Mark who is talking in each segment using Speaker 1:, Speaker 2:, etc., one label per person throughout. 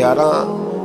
Speaker 1: 11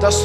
Speaker 1: 10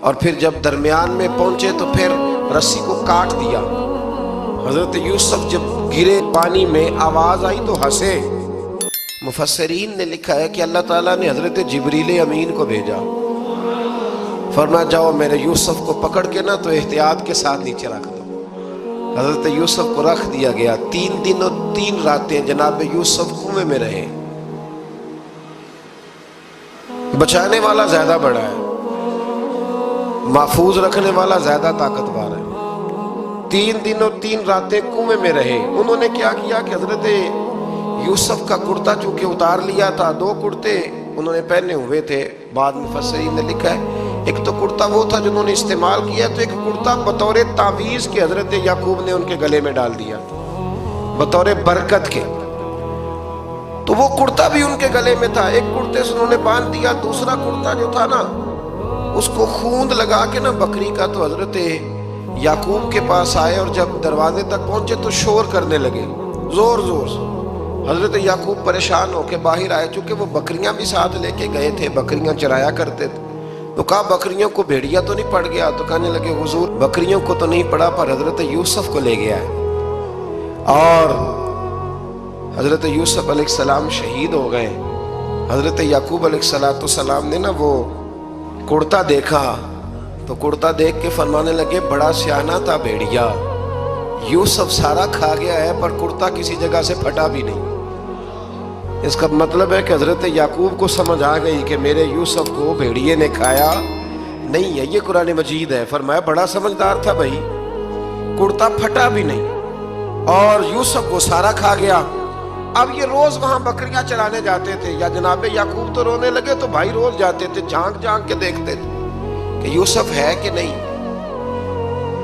Speaker 1: اور پھر جب درمیان میں پہنچے تو پھر رسی کو کاٹ دیا۔ حضرت یوسف جب گرے پانی میں آواز آئی تو ہنسے۔ مفسرین نے لکھا ہے کہ اللہ تعالیٰ نے حضرت جبریل امین کو بھیجا، فرمایا جاؤ میرے یوسف کو پکڑ کے نا تو احتیاط کے ساتھ نیچے رکھ دو۔ حضرت یوسف کو رکھ دیا گیا۔ 3 دن اور 3 راتیں جناب یوسف کنویں میں رہے۔ بچانے والا زیادہ بڑا ہے، محفوظ رکھنے والا زیادہ طاقتور ہے۔ 3 دن اور 3 راتیں کنویں میں رہے۔ انہوں نے کیا کیا کہ حضرت یوسف کا کرتا چونکہ اتار لیا تھا، 2 کرتے انہوں نے پہنے ہوئے تھے۔ بعد مفسرین نے لکھا ہے ایک تو کرتا وہ تھا جنہوں نے استعمال کیا، تو ایک کرتا بطور تعویذ کے حضرت یعقوب نے ان کے گلے میں ڈال دیا بطور برکت کے، تو وہ کرتا بھی ان کے گلے میں تھا۔ ایک کرتے سے انہوں نے باندھ دیا، دوسرا کرتا جو تھا نا اس کو خوند لگا کے نا بکری کا، تو حضرت یعقوب کے پاس آئے اور جب دروازے تک پہنچے تو شور کرنے لگے زور زور سے۔ حضرت یعقوب پریشان ہو کے باہر آئے، چونکہ وہ بکریاں بھی ساتھ لے کے گئے تھے، بکریاں چرایا کرتے تھے، تو کہا بکریوں کو بھیڑیا تو نہیں پڑ گیا؟ تو کہنے لگے حضور بکریوں کو تو نہیں پڑا پر حضرت یوسف کو لے گیا ہے۔ اور حضرت یوسف علیہ السلام شہید ہو گئے۔ حضرت یعقوب علیہ السلام نے نا وہ کرتا دیکھا تو کرتا دیکھ کے فرمانے لگے بڑا سیانہ تھا بھیڑیا، یوسف سارا کھا گیا ہے پر کرتا کسی جگہ سے پھٹا بھی نہیں۔ اس کا مطلب ہے کہ حضرت یعقوب کو سمجھ آ گئی کہ میرے یوسف کو بھیڑیے نے کھایا نہیں ہے۔ یہ قرآن مجید ہے۔ فرمایا بڑا سمجھدار تھا بھائی، کرتا پھٹا بھی نہیں اور یوسف کو سارا کھا گیا۔ اب یہ روز وہاں بکریاں چرانے جاتے تھے، یا جناب یعقوب تو رونے لگے تو بھائی روز جاتے تھے، جھانک جھانک کے دیکھتے تھے کہ یوسف ہے کہ نہیں۔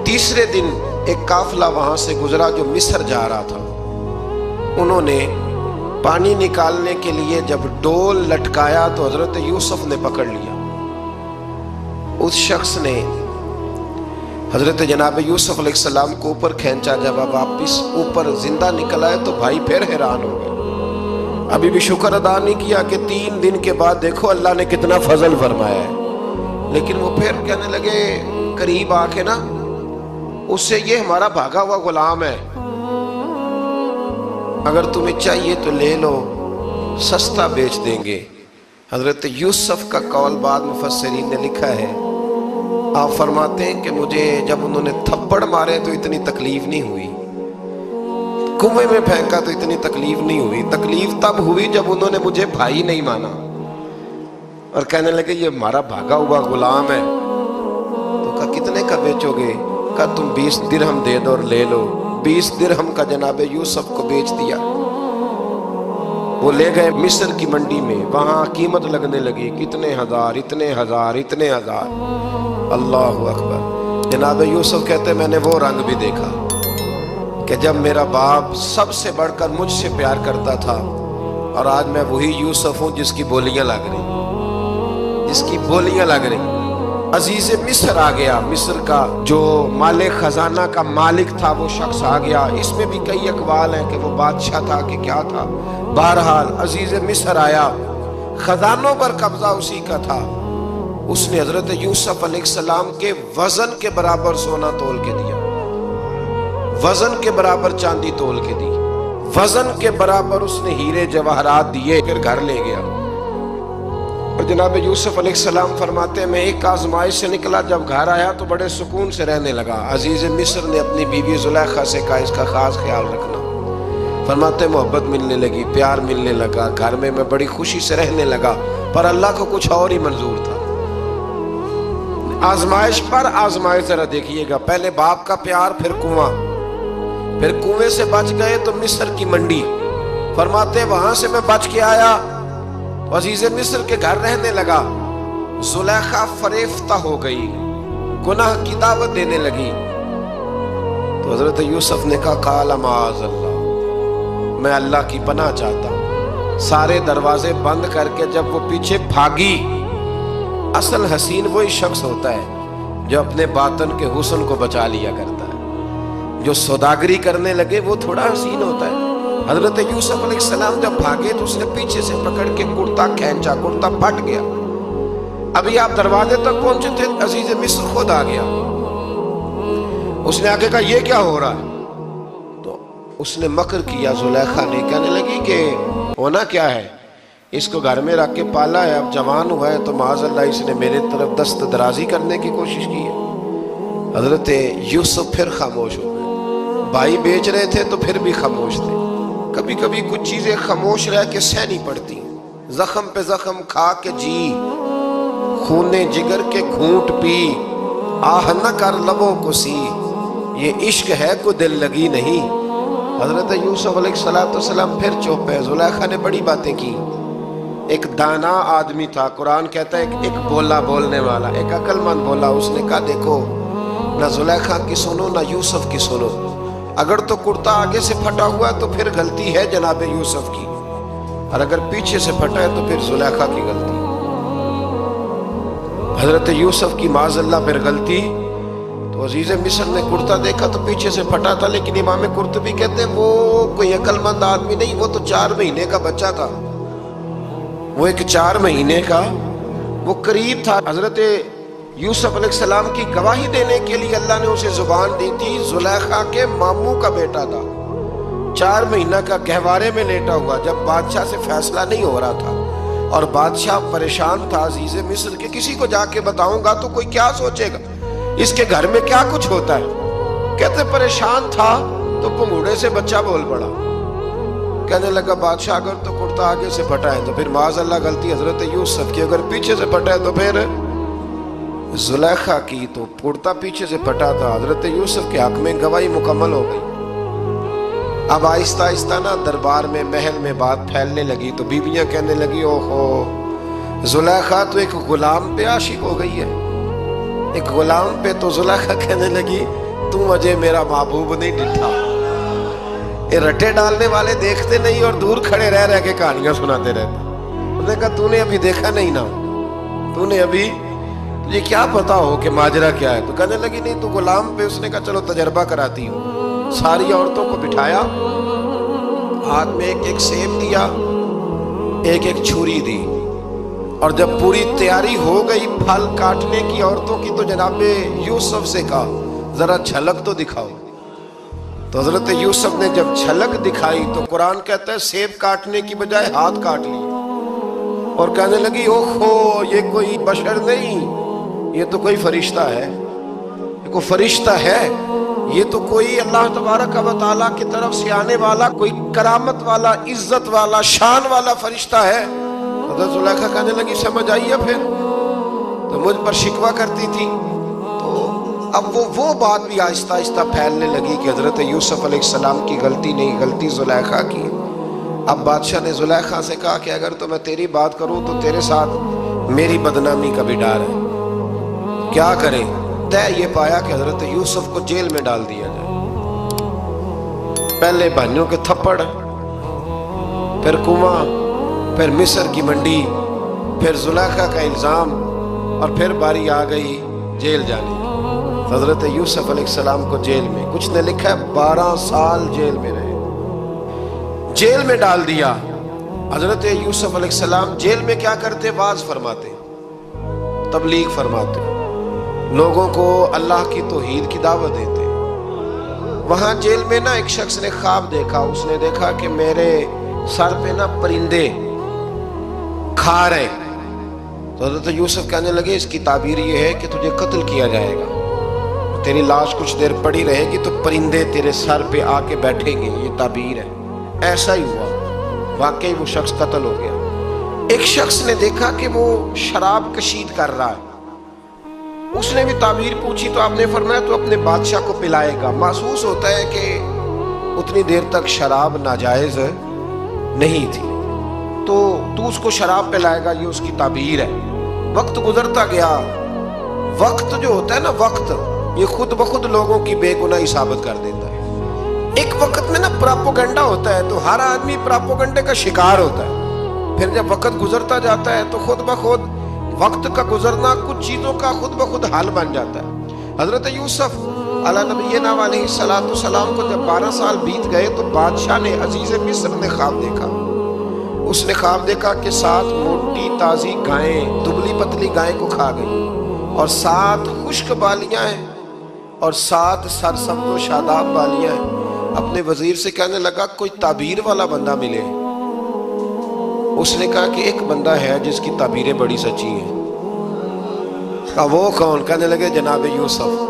Speaker 1: تیسرے دن ایک قافلہ وہاں سے گزرا جو مصر جا رہا تھا۔ انہوں نے پانی نکالنے کے لیے جب ڈول لٹکایا تو حضرت یوسف نے پکڑ لیا۔ اس شخص نے حضرت جناب یوسف علیہ السلام کو اوپر کھینچا، جب آپ واپس اوپر زندہ نکل آئے تو بھائی پھر حیران ہو گئے۔ ابھی بھی شکر ادا نہیں کیا کہ 3 دن کے بعد دیکھو اللہ نے کتنا فضل فرمایا ہے۔ لیکن وہ پھر کہنے لگے قریب آ کے نا اس سے یہ ہمارا بھاگا ہوا غلام ہے، اگر تمہیں چاہیے تو لے لو، سستا بیچ دیں گے۔ حضرت یوسف کا قول بعد مفسرین نے لکھا ہے، آپ فرماتے ہیں کہ مجھے جب انہوں نے تھپڑ مارے تو اتنی تکلیف نہیں ہوئی، کنویں میں پھینکا تو اتنی تکلیف نہیں ہوئی، تکلیف تب ہوئی جب انہوں نے مجھے بھائی نہیں مانا اور کہنے لگے یہ ہمارا بھاگا ہوا غلام ہے۔ تو کہا کتنے کا بیچو گے؟ کہا تم 20 درہم دے دو اور لے لو۔ 20 درہم کا جناب یوسف کو بیچ دیا۔ وہ لے گئے مصر کی منڈی میں، وہاں قیمت لگنے لگی، کتنے ہزار، اتنے ہزار، اتنے ہزار۔ اللہ اکبر۔ جناب یوسف کہتے میں نے وہ رنگ بھی دیکھا کہ جب میرا باپ سب سے بڑھ کر مجھ سے پیار کرتا تھا، اور آج میں وہی یوسف ہوں جس کی بولیاں لگ رہی، جس کی بولیاں لگ رہی۔ عزیز مصر آ گیا، مصر کا جو مال خزانہ کا مالک تھا وہ شخص آ گیا۔ اس میں بھی کئی اقوال ہیں کہ وہ بادشاہ تھا کہ کیا تھا، بہرحال عزیز مصر آیا، خزانوں پر قبضہ اسی کا تھا۔ اس نے حضرت یوسف علیہ السلام کے وزن کے برابر سونا تول کے دیا، وزن کے برابر چاندی تول کے دی، وزن کے برابر اس نے ہیرے جواہرات دیے، پھر گھر لے گیا۔ اور جناب یوسف علیہ السلام فرماتے ہیں میں ایک آزمائش سے نکلا، جب گھر آیا تو بڑے سکون سے رہنے لگا۔ عزیز مصر نے اپنی بیوی زلیخا سے کہا اس کا خاص خیال رکھنا۔ فرماتے محبت ملنے لگی، پیار ملنے لگا، گھر میں بڑی خوشی سے رہنے لگا، پر اللہ کو کچھ اور ہی منظور تھا۔ آزمائش پر آزمائش ذرا دیکھیے گا، پہلے باپ کا پیار، پھر کنواں، پھر کنویں سے بچ گئے تو مصر کی منڈی۔ فرماتے وہاں سے میں بچ کے آیا، عزیز مصر کے گھر رہنے لگا۔ زلیخا فریفتہ ہو گئی، گناہ کی دعوت دینے لگی۔ تو حضرت یوسف نے کہا قال معاذ اللہ، میں اللہ کی پناہ چاہتا ہوں۔ سارے دروازے بند کر کے جب وہ پیچھے بھاگی، اصل حسین وہی شخص ہوتا ہے جو اپنے باطن کے حسن کو بچا لیا کرتا ہے۔ جو سوداگری کرنے لگے وہ تھوڑا حسین ہوتا ہے۔ حضرت یوسف علیہ السلام جب بھاگے تو اس نے پیچھے سے پکڑ کے کرتا کھینچا، کرتا پھٹ گیا۔ ابھی آپ دروازے تک پہنچے تھے، عزیز مصر خود آ گیا۔ اس نے آگے کہا یہ کیا ہو رہا ہے؟ تو اس نے مکر کیا، زلیخا نے، کہنے لگی کہ ہونا کیا ہے، اس کو گھر میں رکھ کے پالا ہے، اب جوان ہوا ہے تو معاذ اللہ اس نے میرے طرف دست درازی کرنے کی کوشش کی ہے۔ حضرت یوسف پھر خاموش ہو گئے۔ بھائی بیچ رہے تھے تو پھر بھی خاموش تھے۔ کبھی کبھی کچھ چیزیں خاموش رہ کے سہنی پڑتی، زخم پہ زخم کھا کے جی، خون جگر کے گھونٹ پی، آہ نہ کر لبوں کو سی، یہ عشق ہے کو دل لگی نہیں۔ حضرت یوسف علیہ السلام پھر چپ ہے۔ زلیخا نے بڑی باتیں کی۔ ایک دانا آدمی تھا، قرآن کہتا ہے ایک بولا بولنے والا، ایک عقل مند بولا۔ اس نے کہا دیکھو، نہ زلیخا کی سنو نہ یوسف کی سنو، اگر تو کرتا آگے سے پھٹا ہوا ہے تو پھر غلطی ہے جناب یوسف کی، اور اگر پیچھے سے پھٹا ہے تو پھر زلیخا کی غلطی۔ حضرت یوسف کی معاذ اللہ پھر غلطی، تو عزیز مصر نے کرتا دیکھا تو پیچھے سے پھٹا تھا، لیکن امام قرطبی کہتے ہیں وہ کوئی عقل مند آدمی نہیں، وہ تو 4 مہینے کا بچہ تھا، وہ ایک 4 مہینے کا، وہ قریب تھا۔ حضرت یوسف علیہ السلام کی گواہی دینے کے لیے اللہ نے اسے زبان دی تھی، زلیخا کے ماموں کا بیٹا تھا، 4 مہینہ کا گہوارے میں لیٹا ہوا، جب بادشاہ سے فیصلہ نہیں ہو رہا تھا اور بادشاہ پریشان تھا عزیز مصر کے، کسی کو جا کے بتاؤں گا تو کوئی کیا سوچے گا، اس کے گھر میں کیا کچھ ہوتا ہے۔ کہتے پریشان تھا تو پنگوڑے سے بچہ بول پڑا، کہنے لگا بادشاہ اگر تو کرتا آگے سے پھٹا ہے تو پھر معاذ اللہ غلطی حضرت یوسف کی، اگر پیچھے سے پھٹا ہے تو پھر زلیخا کی، تو کرتا پیچھے سے پھٹا تھا۔ حضرت یوسف کے حق میں گواہی مکمل ہو گئی۔ اب آہستہ آہستہ نا دربار میں محل میں بات پھیلنے لگی، تو بیویاں کہنے لگی اوہو زلیخا تو ایک غلام پہ عاشق ہو گئی ہے، ایک غلام پہ۔ تو زلیخا کہنے لگی تو مجھے میرا محبوب نہیں ڈٹھا۔ یہ رٹے ڈالنے والے دیکھتے نہیں اور دور کھڑے رہ رہ کے کہانیاں سناتے رہتے۔ انہوں نے کہا تو نے ابھی دیکھا نہیں نا، تو نے ابھی، تجھے کیا پتا ہو کہ ماجرا کیا ہے؟ تو کہنے لگی نہیں تو غلام پہ۔ اس نے کہا چلو تجربہ کراتی ہوں۔ ساری عورتوں کو بٹھایا، ہاتھ میں ایک ایک سیب دیا، ایک ایک چھری دی، اور جب پوری تیاری ہو گئی پھل کاٹنے کی عورتوں کی، تو جناب یوسف سے کہا ذرا جھلک تو دکھاؤ۔ تو حضرت یوسف نے جب جھلک دکھائی تو قرآن کہتا ہے سیب کاٹنے کی بجائے ہاتھ کاٹ لی، اور کہنے لگی اوہو یہ کوئی بشر نہیں، یہ تو کوئی فرشتہ ہے، یہ کوئی فرشتہ ہے، یہ تو کوئی اللہ تبارک و تعالیٰ کی طرف سے آنے والا کوئی کرامت والا، عزت والا، شان والا فرشتہ ہے۔ حضرت زلیخا کہنے لگی سمجھ آئی ہے پھر تو مجھ پر شکوہ کرتی تھی۔ تو اب وہ بات بھی آہستہ آہستہ پھیلنے لگی کہ حضرت یوسف علیہ السلام کی غلطی نہیں، غلطی زلیخا کی۔ اب بادشاہ نے زلیخا سے کہا کہ اگر تو میں تیری بات کروں تو تیرے ساتھ میری بدنامی کا بھی ڈر ہے، کیا کرے؟ طے یہ پایا کہ حضرت یوسف کو جیل میں ڈال دیا جائے۔ پہلے بھائیوں کے تھپڑ، پھر کنواں، پھر مصر کی منڈی، پھر زلیخا کا الزام، اور پھر باری آ گئی جیل جانے کی۔ حضرت یوسف علیہ السلام کو جیل میں، کچھ نے لکھا ہے 12 سال جیل میں رہے، جیل میں ڈال دیا۔ حضرت یوسف علیہ السلام جیل میں کیا کرتے؟ واعظ فرماتے، تبلیغ فرماتے، لوگوں کو اللہ کی توحید کی دعوت دیتے۔ وہاں جیل میں نا ایک شخص نے خواب دیکھا، اس نے دیکھا کہ میرے سر پہ نا پرندے کھا رہے۔ تو حضرت یوسف کہنے لگے اس کی تعبیر یہ ہے کہ تجھے قتل کیا جائے گا، تیری لاش کچھ دیر پڑی رہے گی تو پرندے تیرے سر پہ آ کے بیٹھیں گے، یہ تعبیر ہے۔ ایسا ہی ہوا، واقعی وہ شخص قتل ہو گیا۔ ایک شخص نے دیکھا کہ وہ شراب کشید کر رہا ہے، اس نے بھی تعبیر پوچھی تو آپ نے فرمایا تو اپنے بادشاہ کو پلائے گا۔ محسوس ہوتا ہے کہ اتنی دیر تک شراب ناجائز نہیں تھی، تو اس کو شراب پلائے گا، یہ اس کی تعبیر ہے۔ وقت گزرتا گیا، وقت جو ہوتا ہے نا، وقت یہ خود بخود لوگوں کی بے گناہی ثابت کر دیتا ہے۔ ایک وقت میں نا پراپوگنڈا ہوتا ہے تو ہر آدمی پراپوگنڈے کا شکار ہوتا ہے، پھر جب وقت گزرتا جاتا ہے تو خود بخود وقت کا گزرنا کچھ چیزوں کا خود بخود حال بن جاتا ہے۔ حضرت یوسف علیہ نبینا علیہ السلام کو جب 12 سال بیت گئے تو بادشاہ نے، عزیز مصر نے خواب دیکھا، اس نے خواب دیکھا کہ 7 موٹی تازی گائیں دبلی پتلی گائیں کو کھا گئی، اور 7 خشک بالیاں ہیں اور 7 سرسبز و شاداب بالیاں ہیں۔ اپنے وزیر سے کہنے لگا کوئی تعبیر والا بندہ ملے۔ اس نے کہا کہ ایک بندہ ہے جس کی تعبیریں بڑی سچی ہیں۔ کہا وہ کون؟ کہنے لگے جناب یوسف۔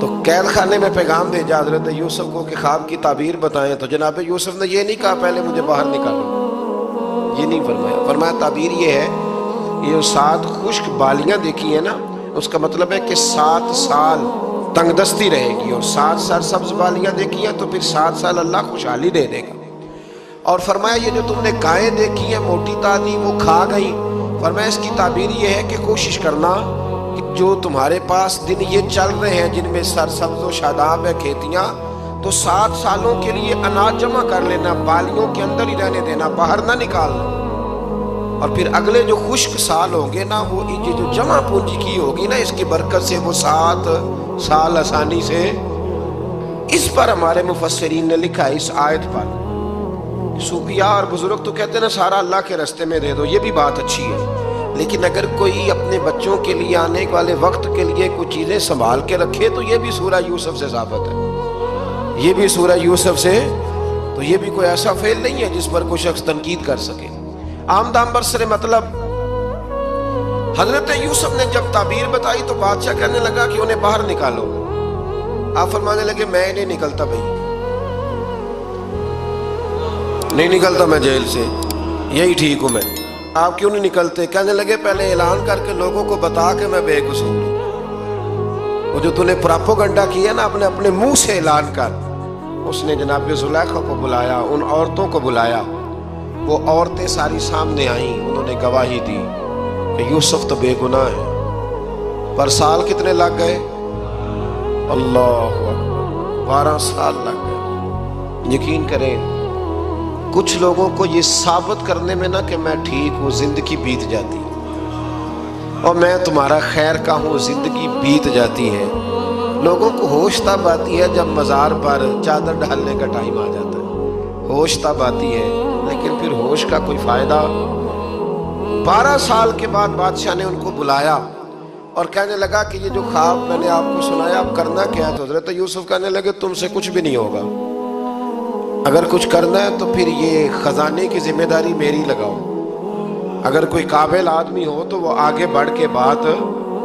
Speaker 1: تو قید خانے میں پیغام بھیجا حضرت یوسف کو کہ خواب کی تعبیر بتائیں، تو جناب یوسف نے یہ نہیں کہا پہلے مجھے باہر نکالو، یہ نہیں فرمایا۔ فرمایا تعبیر یہ ہے، یہ 7 خشک بالیاں دیکھی ہیں نا، اس کا مطلب ہے کہ 7 سال تنگ دستی رہے گی، اور 7 سرسبز بالیاں دیکھی ہیں تو پھر 7 سال اللہ خوشحالی دے دے گا۔ اور فرمایا یہ جو تم نے گائیں دیکھی ہیں موٹی تازی وہ کھا گئی، فرمایا اس کی تعبیر یہ ہے کہ کوشش کرنا کہ جو تمہارے پاس دن یہ چل رہے ہیں جن میں سرسبز و شاداب ہے کھیتیاں، تو 7 سالوں کے لیے اناج جمع کر لینا، بالیوں کے اندر ہی رہنے دینا، باہر نہ نکالنا، اور پھر اگلے جو خشک سال ہوں گے نا، وہ یہ جو جمع پونجی کی ہوگی نا، اس کی برکت سے وہ 7 سال آسانی سے۔ اس پر ہمارے مفسرین نے لکھا ہے، اس آیت پر صوفیاء اور بزرگ تو کہتے ہیں نا سارا اللہ کے راستے میں دے دو، یہ بھی بات اچھی ہے، لیکن اگر کوئی اپنے بچوں کے لیے آنے والے وقت کے لیے کچھ چیزیں سنبھال کے رکھے تو یہ بھی سورہ یوسف سے ثابت ہے، یہ بھی سورہ یوسف سے، تو یہ بھی کوئی ایسا فعل نہیں ہے جس پر کوئی شخص تنقید کر سکے۔ آمدام برسر مطلب حضرت یوسف نے جب تعبیر بتائی تو بادشاہ کہنے لگا کہ انہیں باہر نکالو۔ آپ فرمانے لگے میں نہیں نکلتا بھائی، نہیں نکلتا میں جیل سے، یہی ٹھیک ہوں میں۔ آپ کیوں نہیں نکلتے؟ کہنے لگے پہلے اعلان کر کے لوگوں کو بتا کہ میں بے قصور ہوں، وہ جو تو نے پراپوگنڈا کیا نا اپنے منہ سے اعلان کر۔ اس نے جناب زلیخا کو بلایا، ان عورتوں کو بلایا، وہ عورتیں ساری سامنے آئیں، انہوں نے گواہی دی کہ یوسف تو بے گناہ ہے۔ پر سال کتنے لگ گئے؟ اللہ اکبر، 12 سال لگ گئے۔ یقین کریں کچھ لوگوں کو یہ ثابت کرنے میں نا کہ میں ٹھیک ہوں زندگی بیت جاتی ہے، اور میں تمہارا خیر کا ہوں زندگی بیت جاتی ہے۔ لوگوں کو ہوش تب آتی ہے جب مزار پر چادر ڈالنے کا ٹائم آ جاتا ہے، ہوش تب آتی ہے، لیکن پھر ہوش کا کوئی فائدہ۔ 12 سال کے بعد بادشاہ نے ان کو بلایا اور کہنے لگا کہ یہ جو خواب میں نے آپ کو سنایا اب کرنا کیا ہے؟ تو حضرت یوسف کہنے لگے تم سے کچھ بھی نہیں ہوگا، اگر کچھ کرنا ہے تو پھر یہ خزانے کی ذمہ داری میری لگاؤ، اگر کوئی قابل آدمی ہو تو وہ آگے بڑھ کے بات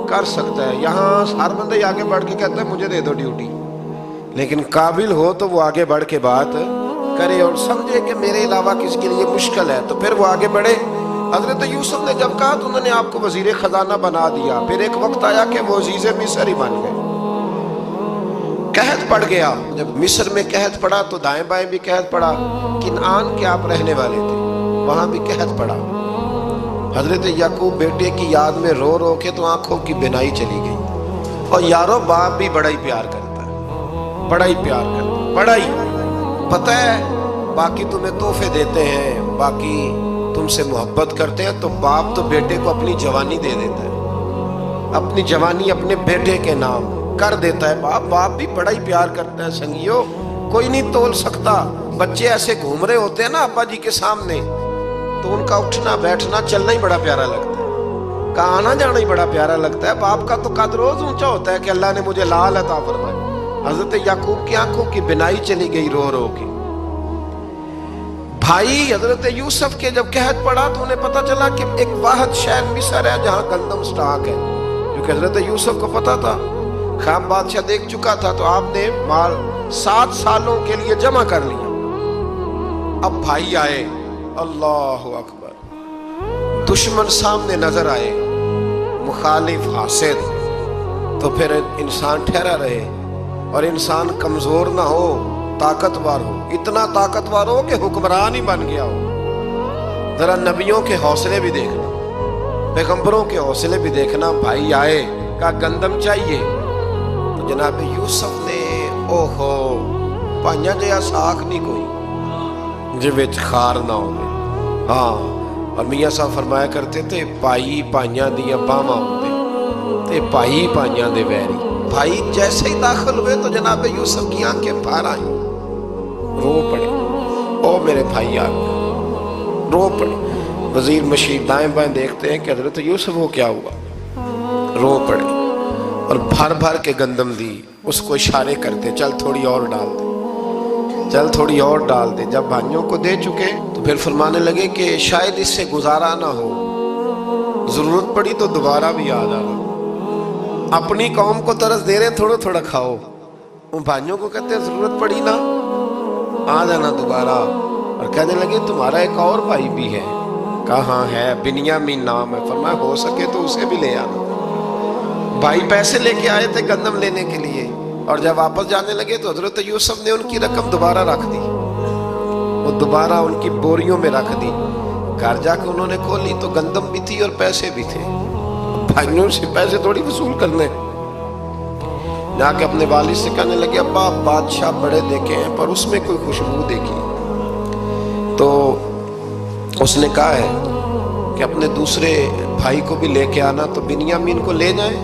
Speaker 1: کر سکتا ہے۔ یہاں ہر بندہ ہی آگے بڑھ کے کہتا ہے مجھے دے دو ڈیوٹی، لیکن قابل ہو تو وہ آگے بڑھ کے بات کرے اور سمجھے کہ میرے علاوہ کس کے لیے مشکل ہے، تو پھر وہ آگے بڑھے۔ حضرت یوسف نے جب کہا تو انہوں نے آپ کو وزیر خزانہ بنا دیا۔ پھر ایک وقت آیا کہ وہ عزیز مصر ہی بن گئے، قحط پڑ گیا۔ جب مصر میں قحط پڑا تو دائیں بائیں بھی قحط پڑا، کنعان کے آپ رہنے والے تھے، وہاں بھی قحط پڑا۔ حضرت یعقوب بیٹے کی یاد میں رو رو کے تو آنکھوں کی بینائی چلی گئی۔ اور یارو باپ بھی بڑا ہی پیار کرتا ہے، بڑا ہی پیار کرتا ہے، بڑا ہی پتہ ہے۔ باقی تمہیں تحفے دیتے ہیں، باقی تم سے محبت کرتے ہیں، تو باپ تو بیٹے کو اپنی جوانی دے دیتا ہے، اپنی جوانی اپنے بیٹے کے نام کر دیتا ہے۔ باپ بھی بڑا ہی پیار کرتا ہے۔ سنگیو کوئی نہیں تول سکتا، بچے ایسے گھوم رہے ہوتے ہیں نا ابا جی کے سامنے، تو ان کا اٹھنا بیٹھنا چلنا ہی بڑا پیارا لگتا ہے، کا آنا جانا ہی بڑا پیارا لگتا ہے۔ باپ کا تو قد روز اونچا ہوتا ہے کہ اللہ نے مجھے لال عطا فرمایا۔ حضرت یعقوب کی آنکھوں کی بینائی چلی گئی رو رو کے۔ بھائی حضرت یوسف کے جب قحط پڑا تو انہیں پتا چلا کہ ایک واحد شہر مصر ہے جہاں گندم سٹاک ہے، کیونکہ حضرت یوسف کو پتا تھا، خواب بادشاہ دیکھ چکا تھا، تو آپ نے مال 7 سالوں کے لیے جمع کر لیا۔ اب بھائی آئے، اللہ اکبر، دشمن سامنے نظر آئے، مخالف حاسد، تو پھر انسان ٹھہرا رہے اور انسان کمزور نہ ہو، طاقتور ہو، اتنا طاقتور ہو کہ حکمران ہی بن گیا ہو۔ ذرا نبیوں کے حوصلے بھی دیکھنا، پیغمبروں کے حوصلے بھی دیکھنا۔ بھائی آئے، کہا گندم چاہیے، تو جناب یوسف نے اوہو پائیاں جیا ساکھ نہیں کوئی جے وچ خار نہ ہوئے۔ ہاں، اور میاں صاحب فرمایا کرتے تھے پائی پائیاں دیا باواں ہوندے تے پائی پائیاں دے ویری۔ بھائی جیسے ہی داخل ہوئے تو جناب یوسف کی آنکھیں پھار آئیں، رو پڑے، او میرے بھائی آ گئے۔ رو پڑے. وزیر مشیر دائیں بائیں دیکھتے ہیں کہ حضرت یوسف وہ کیا ہوا, رو پڑے اور بھر بھر کے گندم دی. اس کو اشارے کرتے چل تھوڑی اور ڈال دے, چل تھوڑی اور ڈال دے. جب بھائیوں کو دے چکے تو پھر فرمانے لگے کہ شاید اس سے گزارا نہ ہو, ضرورت پڑی تو دوبارہ بھی آ جانا. اپنی قوم کو ترس دے رہے تھوڑا تھوڑا کھاؤ, ان بھائیوں کو کہتے ہیں ضرورت پڑی نا آ جانا دوبارہ. اور کہنے لگے تمہارا ایک اور بھائی بھی ہے. کہاں ہے؟ بنیامین نام ہے. فرمایا ہو سکے تو اسے بھی لے آنا. بھائی پیسے لے کے آئے تھے گندم لینے کے لیے, اور جب واپس جانے لگے تو حضرت یوسف نے ان کی رقم دوبارہ رکھ دی, وہ دوبارہ ان کی بوریوں میں رکھ دی. گھر جا کے انہوں نے کھولی تو گندم بھی تھی اور پیسے بھی تھے. بھائیوں سے پیسے تھوڑی وصول کرنے. جا کے اپنے والد سے کہنے لگے ابا بادشاہ بڑے دیکھے ہیں پر اس میں کوئی خوشبو دیکھی. تو اس نے کہا ہے کہ اپنے دوسرے بھائی کو بھی لے کے آنا, تو بنیامین کو لے جائیں.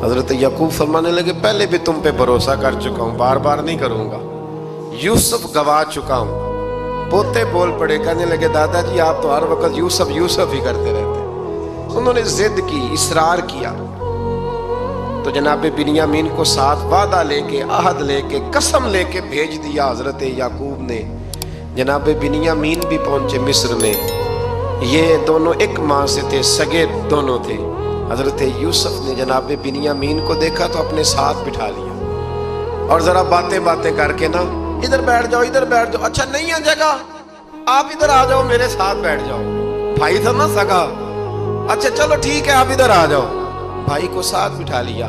Speaker 1: حضرت یعقوب فرمانے لگے پہلے بھی تم پہ بھروسہ کر چکا ہوں, بار بار نہیں کروں گا. یوسف گوا چکا ہوں. پوتے بول پڑے, کہنے لگے دادا جی آپ تو ہر وقت یوسف یوسف ہی کرتے رہتے. انہوں نے ضد کی, اصرار کیا, تو جناب بنیامین کو ساتھ وعدہ لے کے, عہد لے کے, قسم لے کے بھیج دیا حضرت یعقوب نے. جناب بنیامین بھی پہنچے مصر میں. یہ دونوں ایک ماں سے تھے, سگے دونوں تھے. حضرت یوسف نے جناب بنیامین کو دیکھا تو اپنے ساتھ بٹھا لیا, اور ذرا باتیں باتیں کر کے نا ادھر بیٹھ جاؤ, ادھر بیٹھ جاؤ. اچھا نہیں ہے جگہ, آپ ادھر آ جاؤ میرے ساتھ بیٹھ جاؤ. بھائی تھا نا سگا, اچھا چلو ٹھیک ہے آپ ادھر آ جاؤ. بھائی کو ساتھ بٹھا لیا.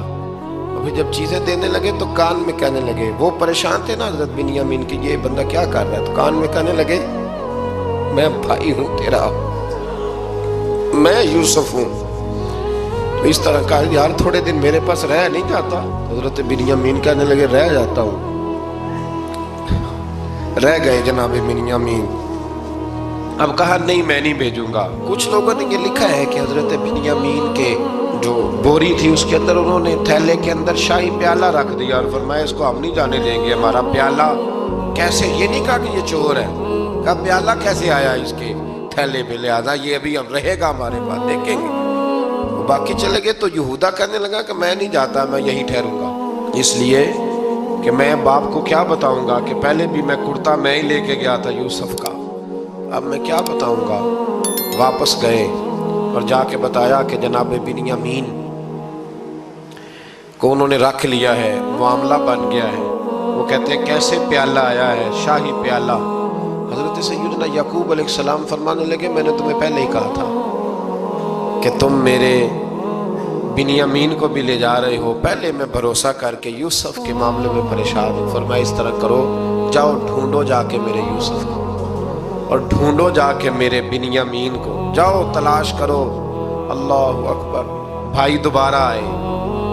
Speaker 1: ابھی جب چیزیں دینے لگے تو کان میں کہنے لگے, وہ پریشان تھے نا حضرت بنیامین کی, یہ بندہ کیا کر رہا ہے, تو کان میں کہنے لگے میں بھائی ہوں تیرا, میں یوسف ہوں. تو اس طرح کہا یار تھوڑے دن میرے پاس رہ نہیں جاتا. حضرت بنیامین کہنے لگے رہ جاتا ہوں. رہ گئے جناب بنیامین. اب کہا نہیں میں نہیں بھیجوں گا. کچھ لوگوں نے یہ لکھا ہے کہ حضرت بنیامین کے جو بوری تھی اس کے اندر انہوں نے تھیلے کے اندر شاہی پیالہ رکھ دیا اور فرمایا اس کو ہم نہیں جانے دیں گے. ہمارا پیالہ کیسے, یہ نہیں کہا کہ یہ چور ہے, کہا پیالہ کیسے آیا اس کے تھیلے پہ, لہذا یہ ابھی ہم رہے گا ہمارے پاس, دیکھیں گے. باقی چلے گئے. تو یہودا کہنے لگا کہ میں نہیں جاتا, میں یہیں ٹھہروں گا, اس لیے کہ میں باپ کو کیا بتاؤں گا کہ پہلے بھی میں کرتا میں ہی لے کے گیا تھا یوسف کا, اب میں کیا بتاؤں گا. واپس گئے اور جا کے بتایا کہ جناب بنیامین کو انہوں نے رکھ لیا ہے, معاملہ بن گیا ہے. وہ کہتے ہیں کیسے پیالہ آیا ہے, شاہی پیالہ. حضرت سیدنا یعقوب علیہ السلام فرمانے لگے میں نے تمہیں پہلے ہی کہا تھا کہ تم میرے بنیامین کو بھی لے جا رہے ہو. پہلے میں بھروسہ کر کے یوسف کے معاملے میں پریشان ہوں. فرمایا اس طرح کرو, جاؤ ڈھونڈو جا کے میرے یوسف کو, اور ڈھونڈو جا کے میرے بنیامین کو, جاؤ تلاش کرو. اللہ اکبر. بھائی دوبارہ آئے,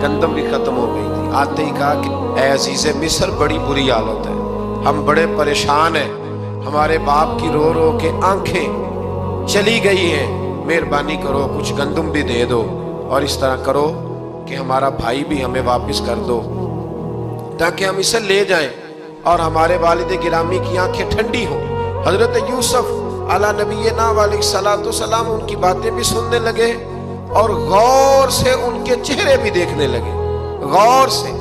Speaker 1: گندم بھی ختم ہو گئی تھی. آتے ہی کہا کہ اے عزیز مصر بڑی بری حالت ہے, ہم بڑے پریشان ہیں, ہمارے باپ کی رو رو کے آنکھیں چلی گئی ہیں, مہربانی کرو کچھ گندم بھی دے دو, اور اس طرح کرو کہ ہمارا بھائی بھی ہمیں واپس کر دو تاکہ ہم اسے لے جائیں اور ہمارے والد گرامی کی آنکھیں ٹھنڈی ہوں. حضرت یوسف علی نبینا علیہ الصلوۃ والسلام ان کی باتیں بھی سننے لگے اور غور سے ان کے چہرے بھی دیکھنے لگے, غور سے.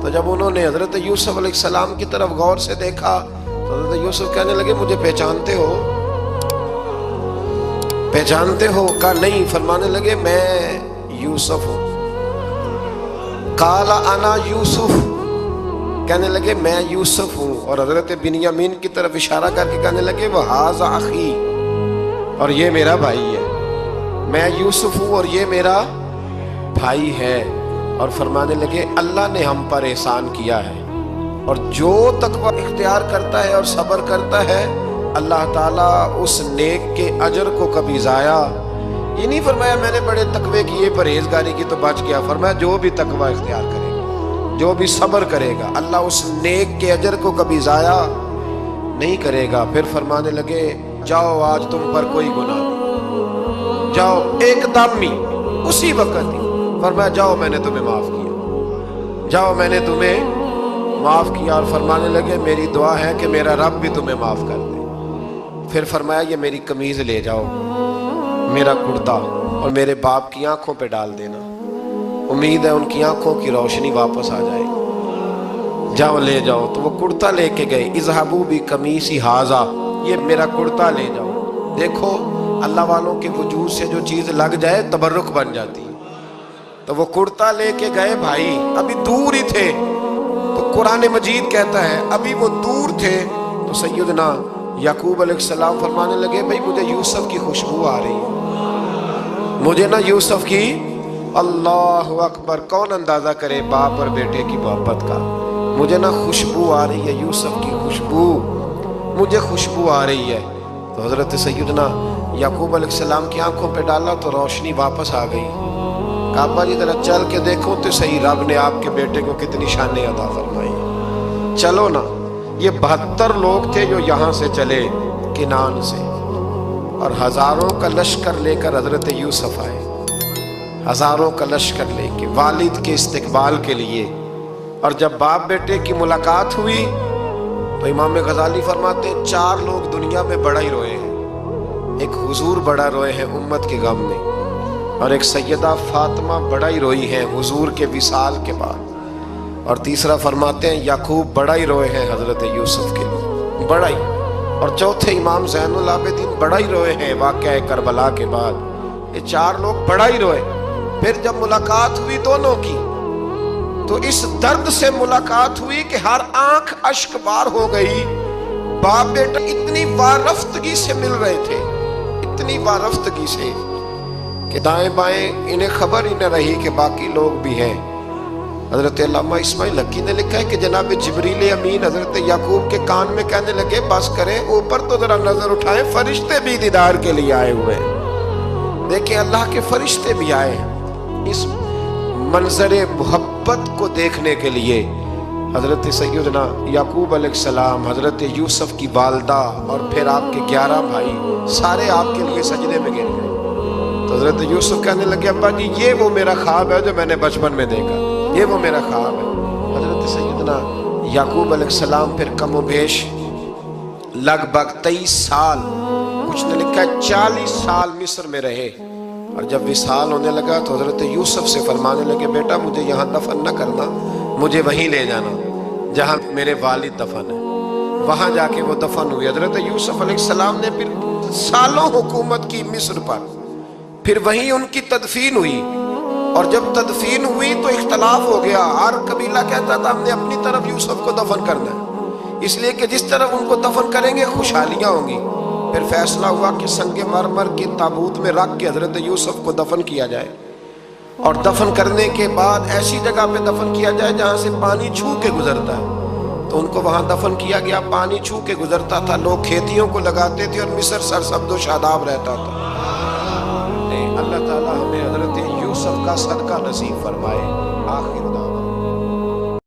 Speaker 1: تو جب انہوں نے حضرت یوسف علیہ السلام کی طرف غور سے دیکھا تو حضرت یوسف کہنے لگے مجھے پہچانتے ہو, پہچانتے ہو؟ کہا نہیں. فرمانے لگے میں یوسف ہوں. قال انا یوسف, کہنے لگے میں یوسف ہوں. اور حضرت بنیامین کی طرف اشارہ کر کے کہنے لگے وہذا اخی, اور یہ میرا بھائی ہے. میں یوسف ہوں اور یہ میرا بھائی ہے. اور فرمانے لگے اللہ نے ہم پر احسان کیا ہے, اور جو تقوی اختیار کرتا ہے اور صبر کرتا ہے اللہ تعالیٰ اس نیک کے اجر کو کبھی ضائع. یہ نہیں فرمایا میں نے بڑے تقوی کیے پرہیزگاری کی تو بچ گیا. فرمایا جو بھی تقوی اختیار کرے گا, جو بھی صبر کرے گا, اللہ اس نیک کے اجر کو کبھی ضائع نہیں کرے گا. پھر فرمانے لگے جاؤ آج تم پر کوئی گناہ نہیں, جاؤ. ایک دم ہی اسی وقت ہی فرمایا جاؤ میں نے تمہیں معاف کیا, جاؤ میں نے تمہیں معاف کیا. اور فرمانے لگے میری دعا ہے کہ میرا رب بھی تمہیں معاف کر دے. پھر فرمایا یہ میری قمیض لے جاؤ، میرا کرتا، اور میرے باپ کی آنکھوں پہ ڈال دینا، امید ہے ان کی آنکھوں کی روشنی واپس آ جائے، جاؤ لے جاؤ۔ تو وہ کرتا لے کے گئے، اذهبوا بقمیصی ھذا، یہ میرا کرتا لے جاؤ۔ دیکھو اللہ والوں کے وجود سے جو چیز لگ جائے تبرک بن جاتی ہے۔ تو وہ کرتا لے کے گئے بھائی، ابھی دور ہی تھے، تو قرآن مجید کہتا ہے ابھی وہ دور تھے تو سیدنا یعقوب علیہ السلام فرمانے لگے بھائی مجھے یوسف کی خوشبو آ رہی ہے، مجھے نا یوسف کی، اللہ اکبر، کون اندازہ کرے باپ اور بیٹے کی محبت کا، مجھے نا خوشبو آ رہی ہے، یوسف کی خوشبو، مجھے خوشبو آ رہی ہے۔ تو حضرت سیدنا یعقوب علیہ السلام کی آنکھوں پہ ڈالا تو روشنی واپس آ گئی۔ کہا ابا جی ذرا چل کے دیکھو تو صحیح رب نے آپ کے بیٹے کو کتنی شانیں عطا فرمائی، چلو نا۔ یہ 72 لوگ تھے جو یہاں سے چلے کنان سے، اور ہزاروں کا لشکر لے کر حضرت یوسف آئے، ہزاروں کا لشکر لے کے والد کے استقبال کے لیے۔ اور جب باپ بیٹے کی ملاقات ہوئی تو امام غزالی فرماتے ہیں 4 لوگ دنیا میں بڑا ہی روئے ہیں، ایک حضور بڑا روئے ہیں امت کے غم میں، اور ایک سیدہ فاطمہ بڑا ہی روئی ہیں حضور کے وصال کے بعد، اور تیسرا فرماتے ہیں یعقوب بڑا ہی روئے ہیں حضرت یوسف کے لیے، بڑا ہی، اور چوتھے امام زین العابدین بڑا ہی روئے ہیں واقعہ کربلا کے بعد۔ یہ 4 لوگ بڑا ہی روئے۔ پھر جب ملاقات ہوئی دونوں کی تو اس درد سے ملاقات ہوئی کہ ہر آنکھ اشک بار ہو گئی، باپ بیٹا اتنی وارفتگی سے مل رہے تھے، اتنی وارفتگی سے کہ دائیں بائیں انہیں خبر ہی نہ رہی کہ باقی لوگ بھی ہیں۔ حضرت علامہ اسماعیل حقی نے لکھا ہے کہ جناب جبریل امین حضرت یعقوب کے کان میں کہنے لگے بس کریں، اوپر تو ذرا نظر اٹھائیں، فرشتے بھی دیدار کے لیے آئے ہوئے ہیں۔ دیکھیں اللہ کے فرشتے بھی آئے ہیں اس منظر محبت کو دیکھنے کے لیے۔ حضرت سیدنا یعقوب علیہ السلام، حضرت یوسف کی والدہ، اور پھر آپ کے 11 بھائی سارے آپ کے لیے سجدے میں گر گئے۔ تو حضرت یوسف کہنے لگے ابا جی یہ وہ میرا خواب ہے جو میں نے بچپن میں دیکھا، یہ وہ میرا خواب ہے۔ حضرت سیدنا یعقوب علیہ السلام پھر کم و بیش لگ بھگ 23 سال، کچھ نے لکھا ہے 40 سال مصر میں رہے، اور جب وصال ہونے لگا تو حضرت یوسف سے فرمانے لگے بیٹا مجھے یہاں دفن نہ کرنا، مجھے وہیں لے جانا جہاں میرے والد دفن ہے۔ وہاں جا کے وہ دفن ہوئی۔ حضرت یوسف علیہ السلام نے پھر سالوں حکومت کی مصر پر، پھر وہیں ان کی تدفین ہوئی، اور جب تدفین ہوئی تو اختلاف ہو گیا، ہر قبیلہ کہتا تھا ہم نے اپنی طرف یوسف کو دفن کرنا ہے، اس لیے کہ جس طرف ان کو دفن کریں گے خوشحالیاں ہوں گی۔ پھر فیصلہ ہوا کہ سنگ مرمر کے تابوت میں رکھ کے حضرت یوسف کو دفن کیا جائے، اور دفن کرنے کے بعد ایسی جگہ پہ دفن کیا جائے جہاں سے پانی چھو کے گزرتا ہے۔ تو ان کو وہاں دفن کیا گیا، پانی چھو کے گزرتا تھا، لوگ کھیتیوں کو لگاتے تھے، اور مصر سرسبز و شاداب رہتا تھا۔ اللہ تعالی ہمیں حضرت یوسف کا صدقہ نصیب فرمائے۔ آخر دعوانا